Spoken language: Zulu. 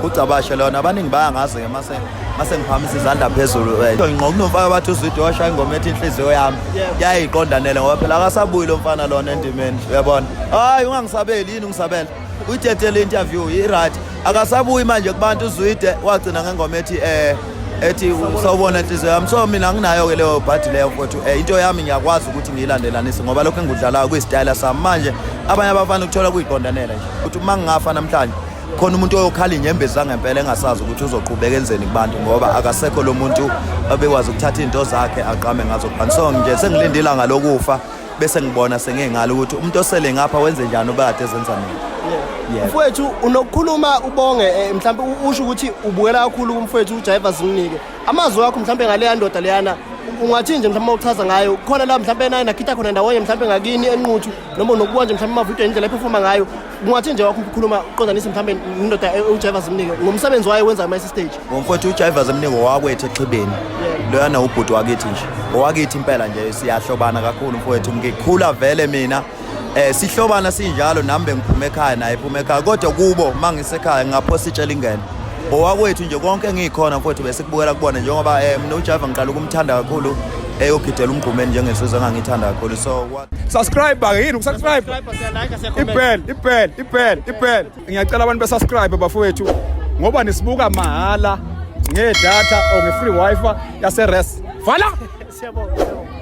Ucabashe lona abaningi bayangazi mase ngiphamisa izandla phezulu nginqokunomfaka bathi uZwide washaya ingoma ethi inhliziyo yami yayiqondanele ngoba phela akasabuyi lo mfana lona endimeni uyabona hayi ungangisabeli yini ungisabela uyithethe interview i-right akasabuyi manje kubantu uZwide wagcina ngengoma ethi sawubona inhliziyo yami so mina nginayo ke leyo bhadi leyo mfowethu into yami ngiyakwazi ukuthi ngiyilandelanise ngoba lokho engikudlalayo kuyistyle sami manje abanye abafana ukuthola kuyiqondanela nje ukuthi uma ngingafa namhlanje khona umuntu oyokhala inyembezi zangempela engasazi ukuthi uzoqhubeka enzeni kubantu ngoba akasekho lo muntu obekwazi ukuthatha into zakhe aqame ngazo kubantu so nje sengilindila ngalokufa bese ngibona sengengala ukuthi umuntu osele ngapha wenze njani obade ezenza mina mfowethu unokukhuluma ubonge mhlawumbe usho ukuthi ubukela kakhulu kumfowethu uJaiva Zimnike amazwi akho mhlawumbe ngale yandoda leyana ungathi nje mhlawumbe uchaza ngayo khona la mhlawumbe naye nakhitha khona ndawonye mhlawumbe ngakini enquthu noma nokubuka nje mhlawumbe amavidiyo indlela eperforma ngayo ungathi nje wakho ukukhuluma uqondanise mhlawumbe indoda uJaiva Zimnike ngomsebenzi wayo wenza ama stage ngomfowethu uJaiva Zimnike wakwethu eXhibeni loyana ubhuti wakithi nje owakithi impela nje siyahlobana kakhulu mfowethu ngikhula vele mina sihlobana sinjalo nami bengiphuma ekhaya naye ephuma ekhaya kodwa kubo mangisekhaya ngaphosa itshela ingene owakwethu nje konke ngikhona mfowethu bese kubukela kubona njengoba mina uJaiva ngiqala ukumthanda kakhulu eyogidela umgqumeni njengesizwe engangithanda kakhulu so subscribe yini ukusubscribe ibhel ngiyacela abantu besubscribe bafowethu ngoba nisibuka mahala ngedatha or nge-free wifi yase res vala siyabonga